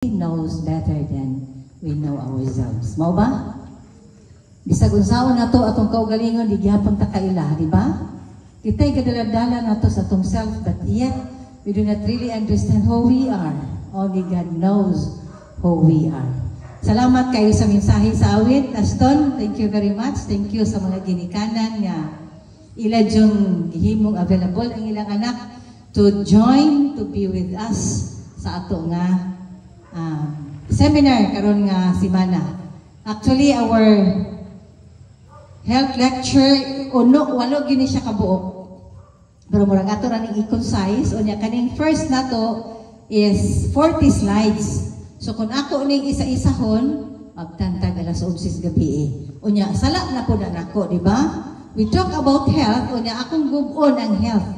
knows better than we know ourselves. Mao ba? Bisag unsaon nato atong kaugalingon di gyapon ta kaila, di ba? Kitay kadaladala nato sa atong self, but yet we do not really understand who we are. Only God knows who we are. Salamat kayo sa mensahe sa awit, Aston. Thank you very much. Thank you sa mga ginikanan nga ila jung gihimong available ang ilang anak to join, to be with us sa ato nga seminar karon nga semana. Actually, our health lecture, walo gini siya kabuok. Pero murag ato ra ning i-concise, unya kaning first nato is 40 slides. So kung ako ning isa-isahon, magtantag alas 11 gabi. Unya sala na po na nako, di ba? We talk about health, unya akong gub-on ang health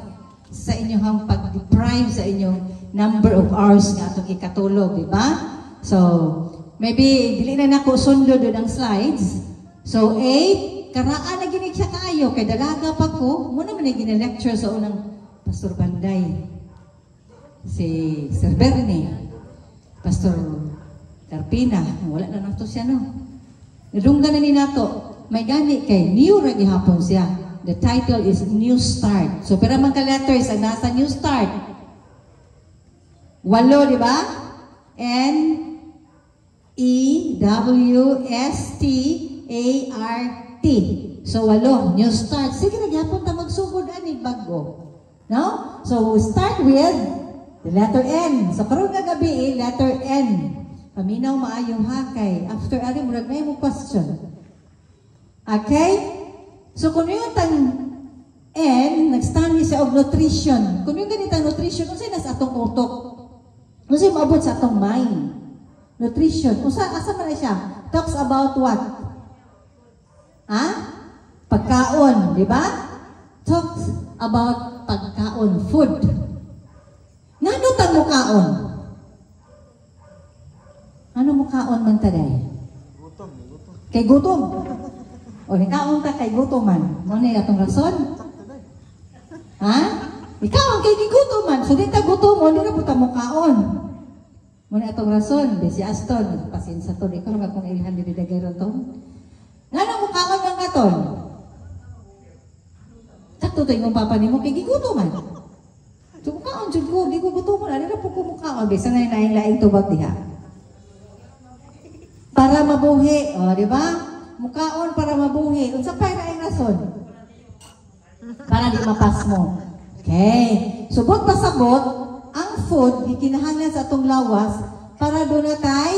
sa inyong pag-deprive sa inyong number of hours nga atong ikatulog, di ba? So, maybe dili na nako sundo doon ang slides. So, karaan na ginig siya kaayo, kay dalaga pa ko, muna man gina-lecture sa unang Pastor Banday, si Sir Bernie, Pastor Carpina, wala na nato siya, no? Nadunggan na ni nato, may gani kay New ra gihapon siya. The title is New Start. So, pero mga letters ang nasa New Start. Walo, di ba? N-E-W-S-T-A-R-T. So, walo. New Start. Sige, nagyapon ta magsugod anig bago. No? So, we start with the letter N. So, karon nga gabi, letter N. Paminaw maayong hakay. After aling murag na yung question. Okay? So, kung yung tang N, nag-stand siya of nutrition. Kung yung ganitang nutrition, kung sa'yo nasa atong utok, kung sa'yo maabot sa atong mind. Nutrition. Kung asa man na siya? Talks about what? Ha? Pagkaon, di ba? Talks about pagkaon, food. Ngano tang mukaon? Ano mukaon man taday? Gutom. Kay gutom. O, nikaon ta kay gutoman. Mo na atong rason? Ha? Ikaw ang kay gigutoman. So, di ta gutom, di na buta mo kaon. Mo na atong rason. Si Aston, pasinsa to. Ikaw nga kung ilhan di dagay to. Nga mo kaon ng katon? Sakto to yung papa ni mo kay gigutoman. So, kaon jud ko, di ko gutoman. Ano na po ko mukaon? Bisa na yung laing tubag diha. Para mabuhi. O, di ba? Mukaon para mabuhi. Unsa pa na ang rason? Para di mapas mo. Okay. Subot pasabot, ang food gikinahanglan sa atong lawas para doon natay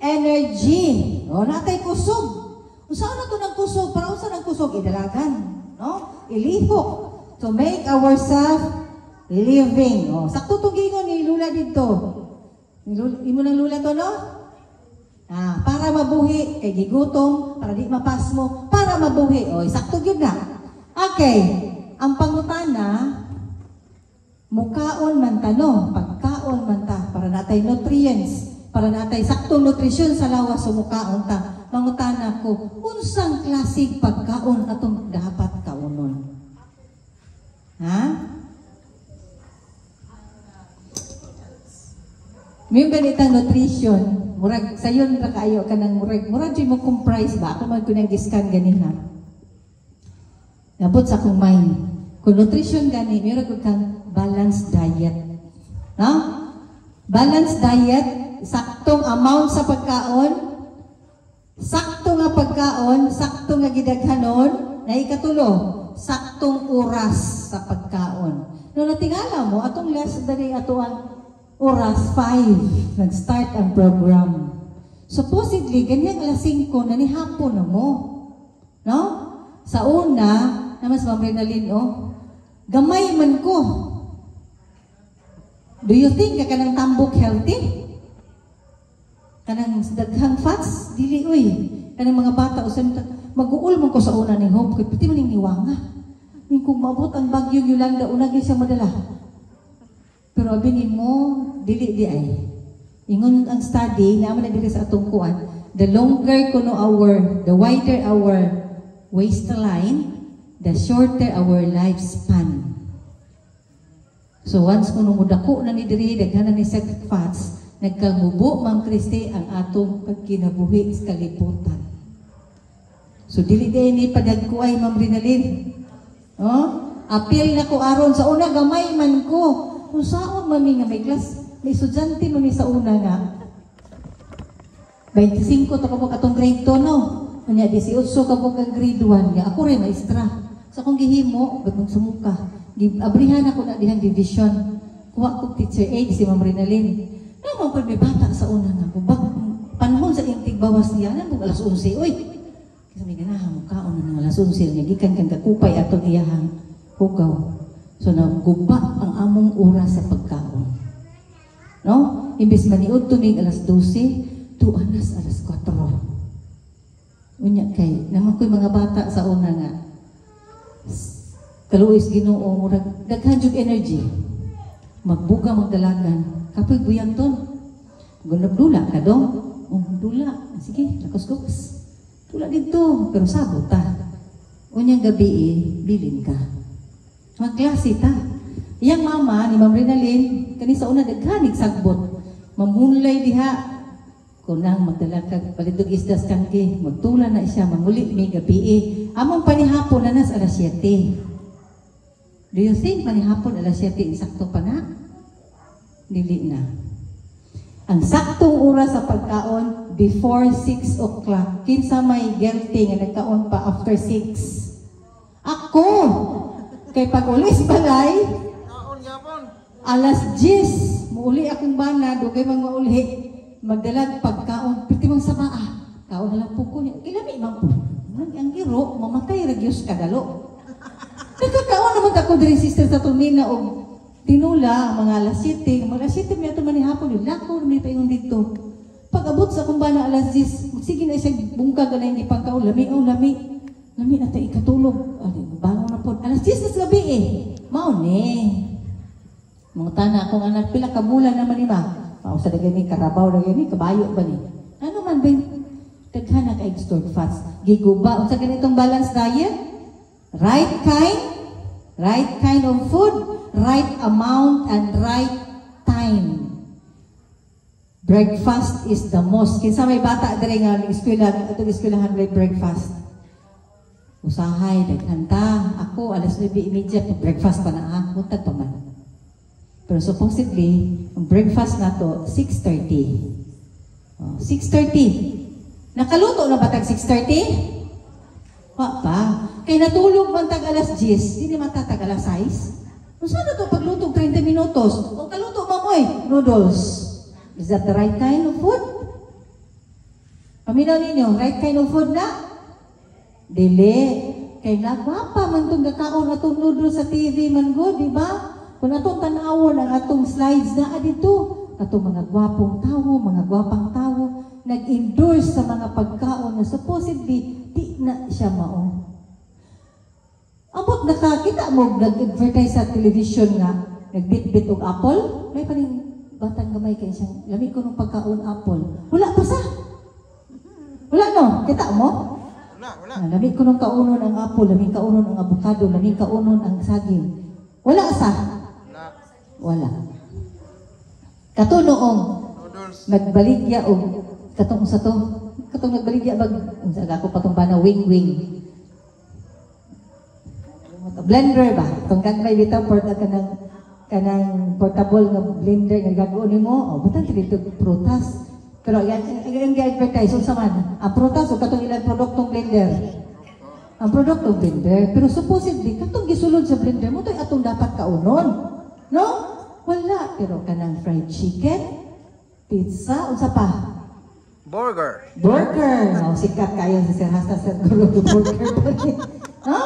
energy. O, natay kusog. Unsa na to ng kusog? Para unsa ng kusog? Idalagan. No? Ilihok. To make ourselves living. O, sakto itong gingon ni Lula dito. Imo ng Lula to, no? Para mabuhi, kay gigutom, para di mapas mo, para mabuhi. O, sakto yun na. Okay, ang pangutana, mukaon man ta, no? Pagkaon man ta, para natay nutrients, para natay saktong nutrisyon sa lawas o mukaon ta. Pangutana ko, unsang klasig pagkaon atong dapat kaunon? Ha? May ganitang nutrition, murag sayon ra kaayo ka ng murag di mo comprise ba? Ako man ko nang giskan ganiha. Nabot sa akong mind. Kung nutrition gani, meron ko kang balanced diet. No? Balanced diet, saktong amount sa pagkaon, sakto nga pagkaon, sakto nga gidaghanon, na ikatulo, saktong oras sa pagkaon. No, natingala mo, atong less dari ato ang oras 5, nag-start ang program. Supposedly, ganyan alas 5 na ni hapon na mo. No? Sa una, na mas mamrinalin, gamay man ko. Do you think na kanang tambok healthy? Kanang daghang fats? Dili, uy. Kanang mga bata, mag-uul mo ko sa una ng hope. Pati man yung niwanga. Kung maabot ang bagyo Yolanda, unagi siya madala. Pero abinin mo, dili di ay. Ingon ang study, naman na dili sa atong kuan, the longer kuno the wider our waistline, the shorter our lifespan. So once kuno mo dako na ni diri, daghan na ni set fats, Nagkamubo, Ma'am Christy, ang atong pagkinabuhi sa kalibutan. So, dili din ni padagkuay, Ma'am Rinalyn. Oh? Apil na ko aron sa una, gamay man ko. Kung saan, mami nga may class, may estudyante, mami sa una nga. 25 to kapag atong grade 2, no? Kanya, 18 kapag ang grade 1 nga. Ako rin, maestra. Sa akong gihimo, ba't magsumuka? Abrihan ako na dihan division. Kuha ko teacher aid si Ma'am Rinalyn. Naman pa may bata sa una nga. Panahon sa intig bawas niya, nang alas 11, uy! Kasi may ganahang mukhaon na ng alas 11 niya. Gikan kang kakupay atong iyahang hugaw. So, naguba ang among oras sa pagkaon. No? Imbis maniud tumig alas 12, tuanas alas 4. Unya kay, naman ko'y mga bata sa una nga. Kaluis Ginoo, murag daghan jud energy. Magbuga magdalagan. Kapoy buyang ton. Gunabdula ka dong. Dula. Sige, lakos-lakos. Tula dito, pero sabot ta. Unyang gabi bilin ka. Magklase ta. Iyang mama ni Ma'am Rinalyn, kani sa una daghanig sagbot. Mamulay diha. Kunang magdalakag palidog isdas kangke. Magtula na siya, mamuli may gabi. Among panihapon na nas alas 7. Do you think manihapon alas 7 insakto pa na? Dili na. Ang saktong oras sa pagkaon before 6 o'clock. Kinsa may guilty nga nagkaon pa after 6. Ako! Kay pag-ulis balay, alas 10, muuli akong bana, dugay mang mauli, magdalag pagkaon, piti mang sabaa. Kaon na lang po ko niya. Ilami mang po. Ang giro, mamatay ragyos kadalo. Nagkakaon naman ako din sister sa tumina o tinula, mga alas 7. Mga alas 7 may ito manihapon, yung lako, may paingon dito. Pag abot sa akong bana alas 10, sige na siya bungkag na hindi pangkaon, lami. Lami na tayo ikatulog. Bangon na po. Alas 10 na sa gabi Maon Mga tana akong anak, pila kabulan naman ni ba? Sa dagani, karabaw na gani, kabayo ba ni? Ano man ba daghan na ka stored fats? Giguba. Sa ganitong balanced diet? Right kind of food, right amount, and right time. Breakfast is the most. Kinsa may bata dire nga atong eskwelahan may breakfast. Usahay, daghanta. Ako, alas 9:30, breakfast pa na buntag pa man. Pero supposedly, ang breakfast na to, 6:30. 6:30. Nakaluto na ba tag 6:30? Wa pa. Kay natulog man tag alas 10, hindi matatag alas 6. Kung saan na ito paglutog 30 minutos? Kung kaluto ba mo noodles. Is that the right kind of food? Paminaw ninyo, right kind of food na? Dili. Kay nagwapa man itong gakaon atong noodles sa TV man go, di ba? Kung atong tanawon ang atong slides na dito, atong mga gwapong tao, mga gwapang tao, nag-endorse sa mga pagkaon na supposedly di na siya mao. Abot nakakita mo, nag-advertise sa television nga, nagbit-bit og apple, may paning batang gamay kayo siyang, lamig ko ng pagkaon apple. Wala pa sa? Wala no? Kita mo? Wala. Lamig ko ng kaunon ang apple, lamig kaunon ang avocado, lamig kaunon ang saging. Wala sa? Wala. Katunoong, nagbaligya o katong sa to, katong nagbaligya bag, ako patong bana wing-wing. Blender ba? Itong gagmay dito, kanang portable na blender nga gagawin mo, butang dito prutas. Pero yan, ang advertise sa man, ang prutas o katong ilang produktong blender. Ang produktong blender, pero supposedly, katong gisulod sa blender mo, ito atong dapat kaunon. No? Wala. Pero kanang fried chicken, pizza, unsa pa? Burger. Sikat kayo sa Sirhasta sa burger. No?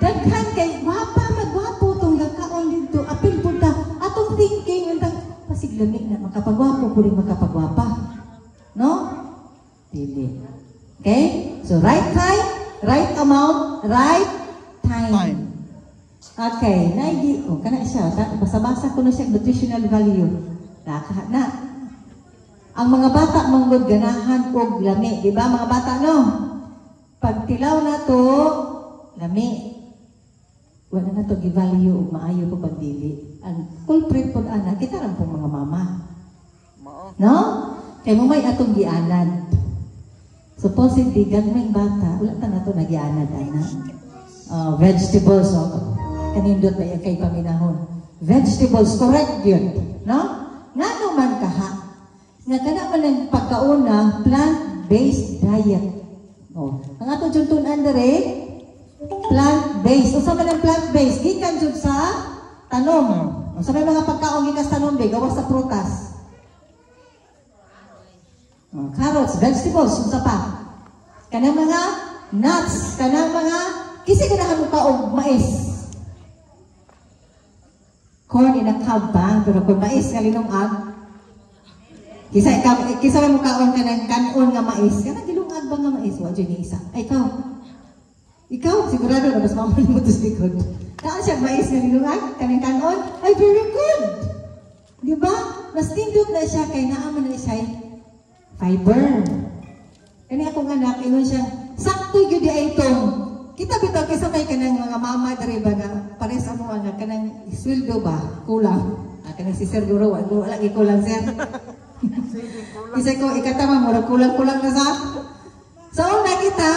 Daghan kay magwapo tong gakaon dito. Apil po ta. Atong thinking, pasiglamig na makapagwapo po rin makapagwapa. No? Dili. Okay? So, right time, right amount, right time. Okay. Naigi. Kana siya. Basa-basa ko na siya nutritional value. Na. Ang mga bata manggod ganahan og lami. Diba mga bata, no? Pag tilaw na to, lami. Wala na to gi-value o maayo ko pagdili. Ang culprit po ana, kita lang pong mga mama. No? Kaya mo may atong gianad. Supposedly, gagmay bata, wala ta na ito nagianad, ana. Vegetables, kanindot na yung kay paminahon. Vegetables, correct yun. No? Nga naman kaha. Nga ka naman ang pagkauna, plant-based diet. Ang atong dyan andere, plant-based. O sa man ang plant-based, gikan dyan sa tanom. O sa may mga pagkaon, gikas tanom, gawas sa prutas. Carrots, vegetables, sa pa. Kanang mga nuts, kanang mga kisi ganahan mo ka og mais. Corn in a cob ba? Pero kung mais nga linungag, kisa mo kaon ka ng kanon nga mais. Kanang gilungag ba nga mais? Wa dyan isa. Ay, ikaw, sigurado na mas mamali mo ito sa likod. Kaan siya mais nga linungag? Kanang kanon? Ay, very good! Diba? Mas tindot na siya kay naaman na siya fiber. Kani akong anak, inon siya, sakto yun di ay itong, kita bitaw kaysa may kanang mga mama dari ba na pares ang mga anak, kanang sweldo ba? Kulang. Kanang si Sir Guro, wala kulang, Sir. Isa ko, ikatama mo, kulang-kulang na sa. Sa una kita,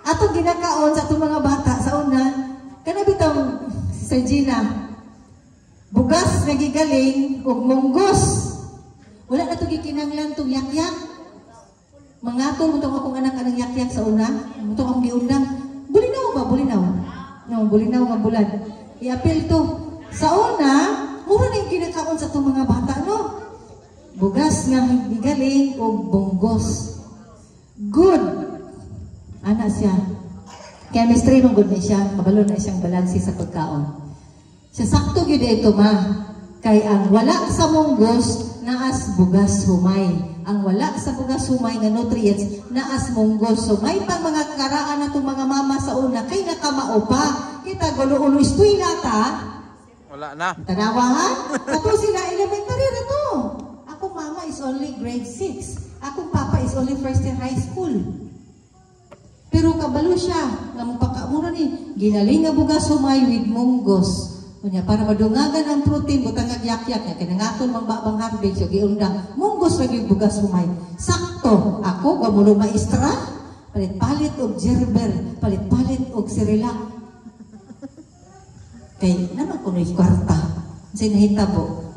atong ginakaon sa itong mga bata, sa una, kanang bitaw si Sir Gina, bugas nagigaling, ug munggos. Wala na ito gikinanglan itong yak-yak. Mangatol mo itong akong anak anang yak-yak sa una. Ito akong giundang. Bulinaw ba? Bulinaw. No, bulinaw nga bulan. I-apel to. Sa una, mura na yung kinakaon sa itong mga bata, no? Bugas nga gigaling o bunggos. Good. Ana siya. Chemistry nung good na siya. Kabalo na siyang balansi sa pagkaon. Siya sakto yun ito, ma. Kay ang wala sa munggos, naas bugas humay. Ang wala sa bugas humay nga nutrients, naas munggos. So may pang mga karaan na itong mga mama sa una, kay nakamao pa. Kita, gulo-ulo iskwila ta. Wala na. Tanawahan? Kato sila elementary na to. Akong mama is only grade 6. Akong papa is only first year high school. Pero kabalo siya. Nga mapakamuran ni, ginaling nga bugas humay with munggos. Kunya, para madungagan ang protein, butang yak-yak niya, kinangatol magbabang harbig, so giundang, munggos lagi bugas humay. Sakto, ako, gamulo maestra, palit-palit og gerber, palit-palit og sirila. Kay, naman ko na'y kwarta, sinahitabo,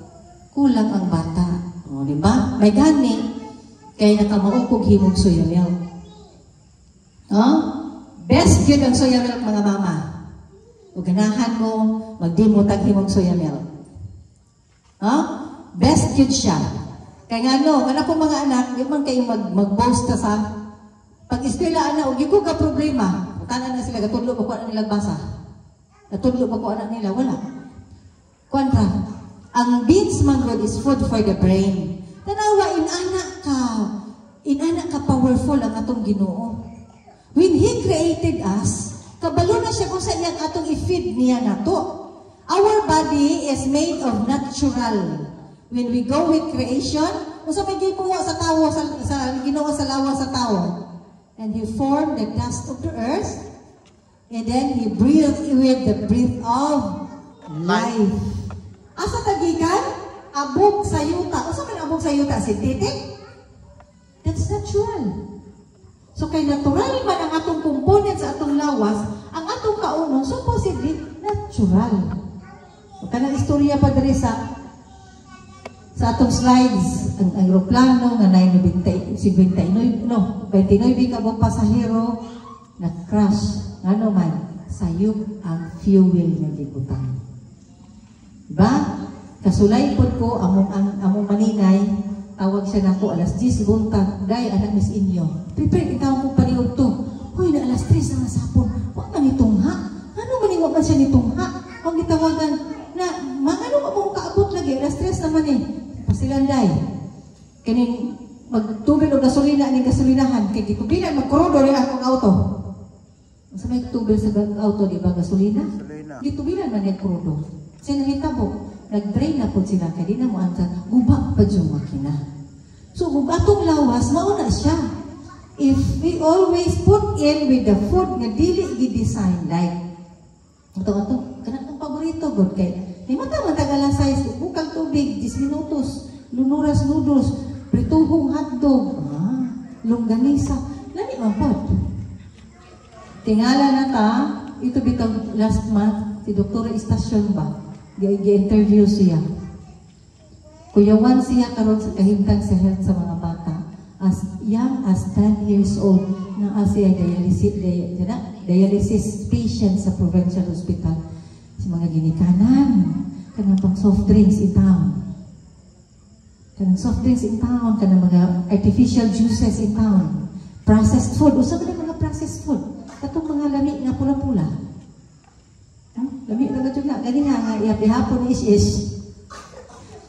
kulang ang bata. O, diba? May gani, kay nakamaukog himog soya milk. Best yun ang soya milk, mga mama. O ganahan mo, magdimutag himong soya milk. Best yun siya. Kaya nga no, anak ko mga anak, di man kayo mag-boast ka sa pag-eskwela na, o gigo ka problema. Tanan na sila, gatudlo pa ko anak nila basa. Gatudlo pa ko anak nila, wala. Kontra, ang beans mangrove is food for the brain. Tanawa, inana ka powerful ang atong Ginoo. When He created us, kabalo na siya kung sa iyang atong i-feed niya na to. Our body is made of natural. When we go with creation, kung sa may gipuwa sa tao, sa Ginoo sa lawa sa tao. And He formed the dust of the earth, and then He breathed with the breath of life. Asa tagikan? Abog sa yuta. Asa man abog sa yuta? Synthetic? That's natural. So kay natural man ang atong component sa atong lawas, ang atong kaunong supposedly natural. So kanang istorya pa diri sa atong slides, ang aeroplano nga 29 kabog pasahero na crash. Ngano man sayop ang fuel nga gibutang. Diba? Kasulay pod ko among maninay, tawag siya nako alas 10 buntag, day anak mis inyo. Prepare ikaw mo paniog to. Hoy na alas 3 na sapon. Wa man itungha. Ano man iwa man siya nitungha? Ang gitawagan na mangano ka mong kaabot lagi alas 3 naman eh. Pasilan day. Kaning magtubig og gasolina ning gasolinahan kay gitubilan magkrudo rin akong auto. Sa may tubig sa auto di ba gasolina? Gitubilan man yung krudo. Sa nahitabo, nag-drain na po sila kay di na mo anta guba pa yung makina. So atong lawas mauna siya. If we always put in with the food nga dili gi-design like ito kanang paborito god kay di man ta matagalang size bukal tubig 10 minutos lunuras noodles prituhong hotdog, longganisa, lami man po. Tingala na ta, ito bitong last month, si Dr. Estasyon ba? Gi-interview siya. Kuyawan siya karon sa kahimtang sa health sa mga bata. As young as 10 years old, na siya dialysis patient sa provincial hospital. Si mga ginikanan, kanang pang soft drinks in town. Kanang soft drinks in town, kanang mga artificial juices in town. Processed food, usap na mga processed food. Katong mga lami nga pula-pula. Lami na ba na? Gani nga, ihapon is-is.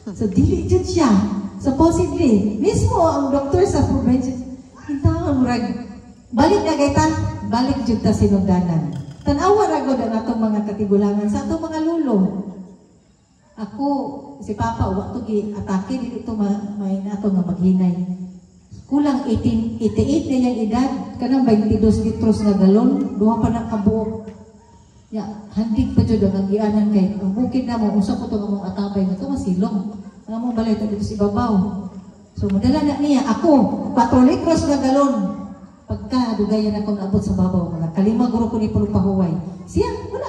So, dili dyan siya. Supposedly, mismo ang doktor sa provincial, hintaon mo balik na gayta, balik dyan ta sinugdanan. Tanawa ragod ang atong mga katigulangan sa atong mga lulo. Ako, si Papa, uwak to atake, dito may nato nga maghinay. Kulang 88 na yung edad, kanang 22 litros na galon, duha pa ng kabuok. Handig pa dyan ang agianan kay, ang bukid na mo, usap ko ito ng mga atabay na ito, masilong. Ang mong balay ito dito si Babaw. So, madala na niya, ako, 4 litros na galon. Pagka, dugayan ako naabot sa Babaw, mga kalima guro ko ni Pulupahuway. Siya, wala.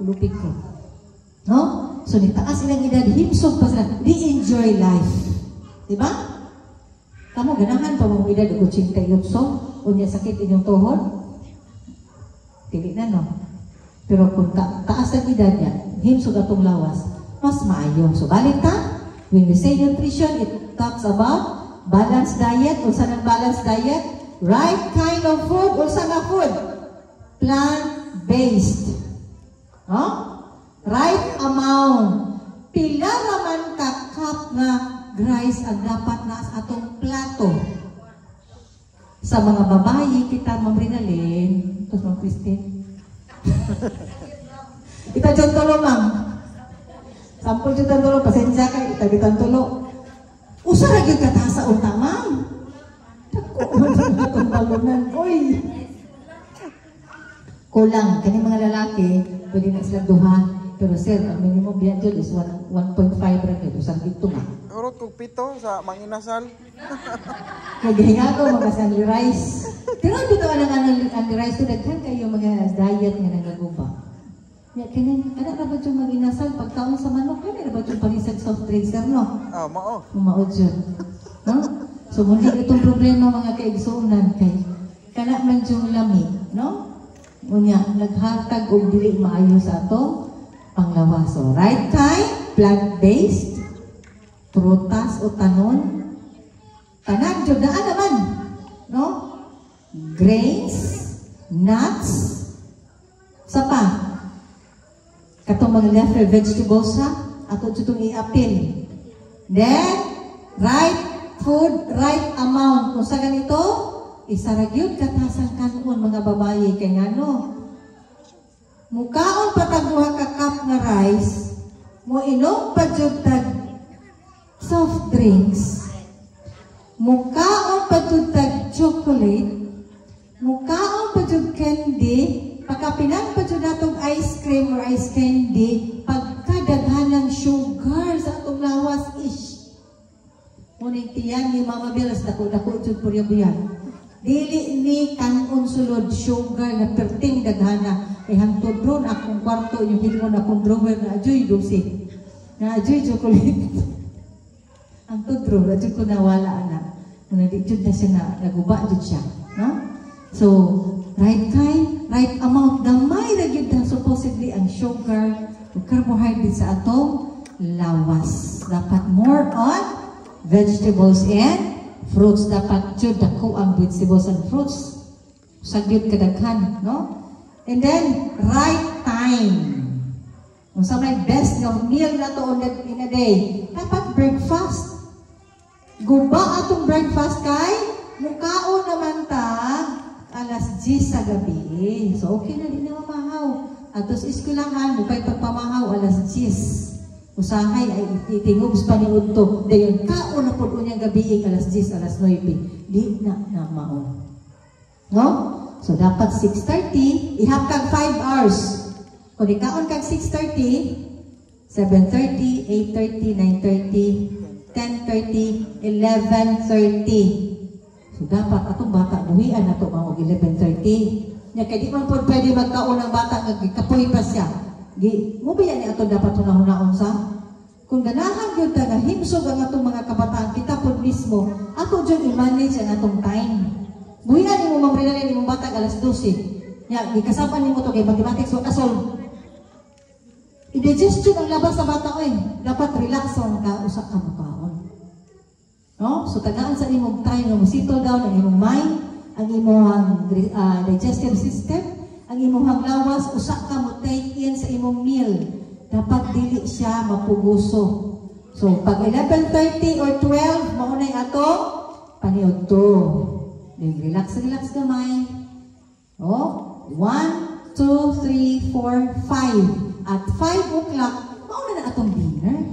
Ulupig ko. No? So, nitaas ilang edad, himsog pa sila, di-enjoy life. Diba? Kamu, ganahan pa mong edad, 88, o niya sakit inyong tuhod. Tili na, no? Pero kung taas ang edad niya, himsog atong lawas, mas maayo. So, balik ta, when we say nutrition, it talks about balanced diet. Unsa ng balanced diet? Right kind of food. Unsa nga food? Plant-based. Right amount. Pila naman ka cup nga rice ang dapat na sa atong plato. Sa mga babae, kita mamrinalin. Ito sa Christine. Kita dyan tulo, ma'am. Sampul dyan tulo, pasensya kayo, kita dyan tulo. Usa na yung katasa unta, ma'am. Itong balunan. Uy! Kulang. Kani mga lalaki, pwede na sila duha. Pero sir, ang minimum biyan dyan is 1.5 rin. Usang dito nga. Urot kong pito sa manginasal. Naghinga ko mga sunny rice. Pero dito ang rice to daghan kayo mga diet nga nagaguba. Kada na ba yung mag-inasal pagkaon sa manok? Kada na ba yung pangisag soft drinks? No? Mao. Maod yun. No? So, muli itong problema mga kaigsuunan kay kana man yung lami. No? Unya, naghatag o dili maayo sa ato panglawas. So, right time, plant-based, prutas o tanon. Tanan, dyan daan naman. No? Grains, nuts, sa pa. Katong mga leftover vegetables ha, ato itong i-apil. Then, right food, right amount. Kung sa ganito, isaragyod katasang kanon mga babae. Kaya nga no, mukaon pataguha ka cup na rice, mo inom pa jud tag soft drinks, mukaon pa jud tag chocolate, mukaon pa jud candy, pagkapinan pa dyan natong ice cream or ice candy, pagkadaghan ng sugar sa atong lawas ish. Ngunit tiyan ni Mama Belas, dako-dako dyan po riyan. Dili ni kanon sulod sugar na perting daghana. Ay hantod ron akong kwarto, yung hilingon akong drawer na ajoy dosi. Na ajoy chocolate. Hantod ron, ajoy ko nawala na. Muna di dyan na siya na naguba dyan siya. No? So, right time, right amount, gamay na yun na supposedly ang sugar, o carbohydrates sa atong lawas. Dapat more on vegetables and fruits. Dapat yun, dako ang vegetables and fruits. Sagyod kadaghan, no? And then, right time. Kung sa may best ng meal na to in a day, dapat breakfast. Guba atong breakfast kay, mukaon naman ta, alas 10 sa gabi. So, okay na din na mamahaw. At sa eskwelahan, mupay pagpamahaw, alas 10. Usahay ay itingubs pa ni Udto. Dayon, kaon na po unyang gabi, alas 10, alas 9. Di na maon. No? So, dapat 6:30, ihapkag 5 hours. Kung ikaon kag 6:30, 7:30, 8:30, 9:30, 10:30, 11:30. So dapat atong bata buhian na ito mga 11:30. Nya kay di man po pwede magkaon ang bata nga kapoy pa siya. Mo ba yan ato dapat hunahunaon sa? Kung ganahan yun nga himsog ang atong mga kabataan, kita po mismo, ato dyan i-manage ang atong time. Buhian mo mamrinalin imong bata alas 12. Nya gikasapan nimo to kay mathematics o kasol. I-digestion ang labas sa bata ko dapat relax ang ka usa ka mukaon. No? So tagaan sa imong time nga mo settle down ang imong mind, ang imong digestive system, ang imong lawas, usa ka mo take in sa imong meal. Dapat dili siya mapuguso. So, pag 11:30 or 12, maunay ato, paniod to. Relax gamay. Oh, 1, 2, 3, 4, 5. At 5 o'clock, mauna na atong dinner.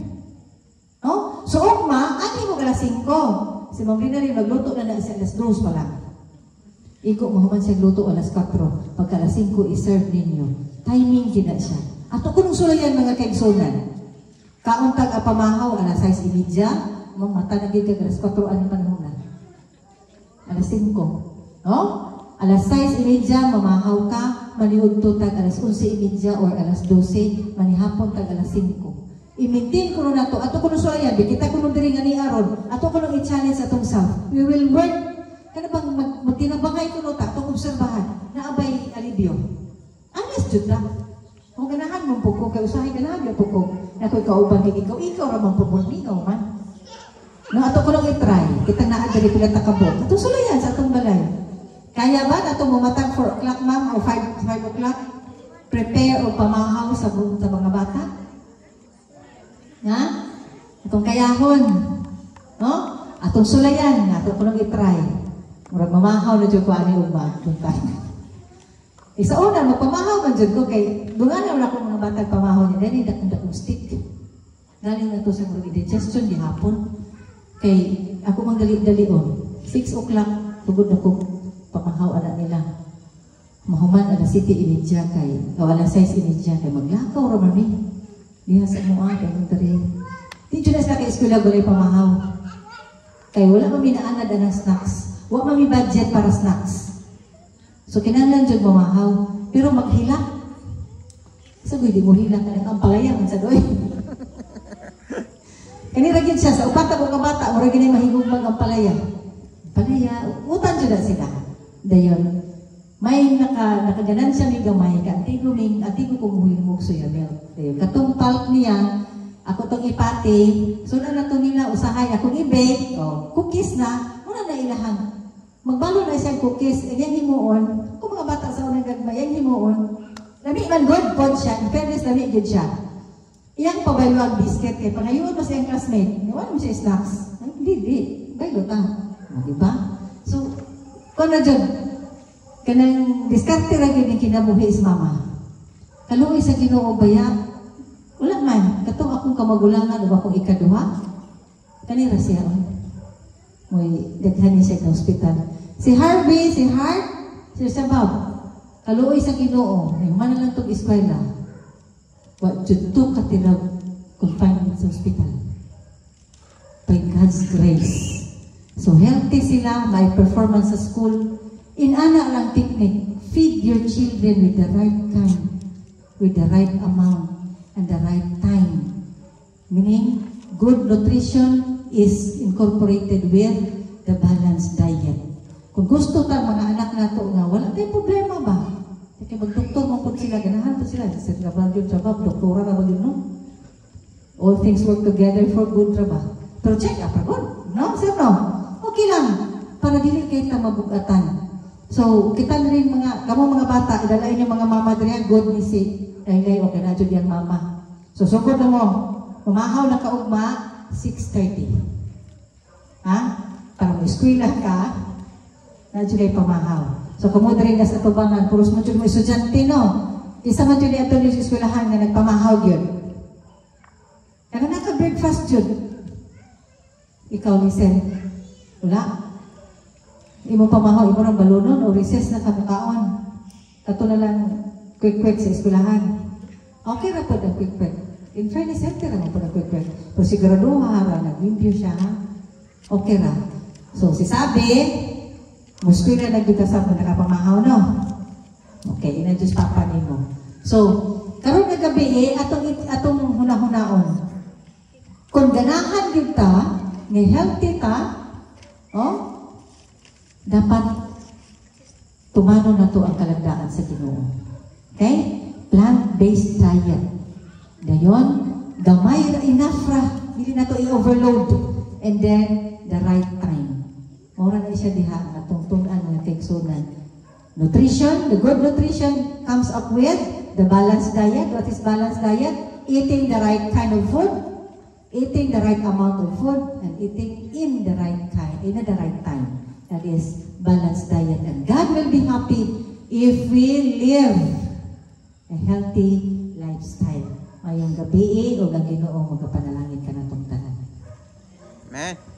No? So, ugma, ani mo alas 5. Si Ma'am Rina rin, magluto na siya alas 2 pa lang. Iko mo man siya luto alas 4. Pagka alas 5, iserve ninyo. Timing gina siya. Ato kunong sulayan mga kaigsunan. Kauntag apamahaw, alas 6:30. Mamata na gigag alas 4 ang panahon na. Alas 5. No? Alas 6:30, mamahaw ka. Maniud to tag alas 11:30 or alas 12. Manihapon tag alas 5. I-maintain ko na to. Ato kunong sulayan. Kita kunong diri nga ni Aron. Ato kunong i-challenge atong self. We will work. Kana bang magtinabangay ko no ta. Atong obserbahan. Naabay alibyo. Honest jud na. Kung ganahan mong pugko, kaya usahay ganahan yung pugko. Na kung kauban kay ikaw ramang pupunigaw man. No, ato ko lang i-try. Kitang naadari pila takabot. Ato sulayan sa atong balay. Kaya ba na itong mamatang 4 o'clock ma'am o 5 o'clock? Prepare o pamahaw sa mga bata? Ha? Itong kayahon. No? Atong sulayan. Ato ko lang i-try. Murag mamahaw na dyan ko ani umag. Isa una, magpamahaw man dyan ko kay dungan na wala ko mga batang pamahaw niya. Dahil hindi akong stick. Galing na ito sa mga digestion di hapon. Kay ako mang dali-dalion. 6 o'clock, tugod na ko pamahaw anak nila. Mahuman alas 7:30 kay, o alas 6:30 kay maglakaw raman ni. Diha sa mga kay mong tari. Di dyan na kay eskwela gulay pamahaw. Kay wala kami naanad ang snacks. Wala kami budget para snacks. So, kinahanglan dyan mamahaw. Pero maghila. Sabi, di mo hila ka ang palaya man sa doy. Kaniragin siya, sa upata ko kabata, mura ginay mahigugmag ang palaya. Palaya, utan dyan na sila. Dayon, may nakaganan siya may gamay, atigo kong hulimog soya milk. Dayon, katong pulp niya, ako tong ipati, so na to nila, usahay akong i-bake, cookies na, muna na ilahan. Magbalo na siyang cookies, yan himuon. Kung mga bata sa unang gagmay, yan himuon. Lami man good pod siya, in fairness, lami good siya. Iyang pabaylo ang biscuit, kaya pangayon pa siyang classmate. Iwan mo siya snacks. Ay, hindi. Baylo ta. Diba? So, kung na dyan, kanang diskarte lang yun yung kinabuhi sa mama. Kaluoy sa Ginoo baya, wala man. Katong akong kamagulangan o akong ikaduha, kanira siya. May daghan siya sa hospital. Si Harvey, si Hart, si Sabab, kaluoy sa Ginoo, may man lang itong eskwela. What jud to katilab confinement sa hospital. By God's grace. So healthy sila, may performance sa school. Inana lang technique, feed your children with the right kind, with the right amount, and the right time. Meaning, good nutrition is incorporated with the balanced diet. Kung gusto ta mga anak nato nga, wala tayong problema ba? Kaya mag-doktor mo po sila, ganahan po sila. Sa trabaho yun, trabaho, doktora na ba yun, no? All things work together for good trabaho. Pero check up, good. No? Sir, no? Okay lang. Para dili kayo ta mabugatan. So, kita na rin kamo mga bata, idalain yung mga mama diriya, good ni si Laylay, okay na dyan yung mama. So, sugod na mo, umahaw na kaugma, 6:30. Ha? Para mo eskwela ka, na dyan yung pamahaw. So, kamo rin na sa tubangan, puros mo dyan mo estudyante, no? Isa mo dyan ito yung eskwelahan na nagpamahaw yun. Kaya naka-breakfast yun. Ikaw, listen. Wala. Imo pamahaw, imo ng balunon o recess na kamukaon. Kato na lang quick-quick sa eskwelahan. Okay na po ng quick-quick. In fairness, healthy ra mo po nagkwek-kwek. Pero siguraduha ra, nag-review siya, ha? Okay ra. So, si Sabi, muskoy na nagdita sa mga nakapamahaw, no? Okay, ina-just papanin mo. So, karon na gabi atong hunahunahon. Kung ganahan yun ta, may healthy ta, dapat tumano na to ang kalagdaan sa Ginoo. Okay? Plant-based diet. Dayon, gamay ra enough ra. Hindi na to i-overload. And then, the right time. Mura na siya diha ang atong tunan ng kaigsunan. Nutrition, the good nutrition comes up with the balanced diet. What is balanced diet? Eating the right kind of food, eating the right amount of food, and eating in the right time. That is balanced diet. And God will be happy if we live a healthy lifestyle. Mayong gabi o Ginoo magkapanalangin ka na itong tanan. Amen.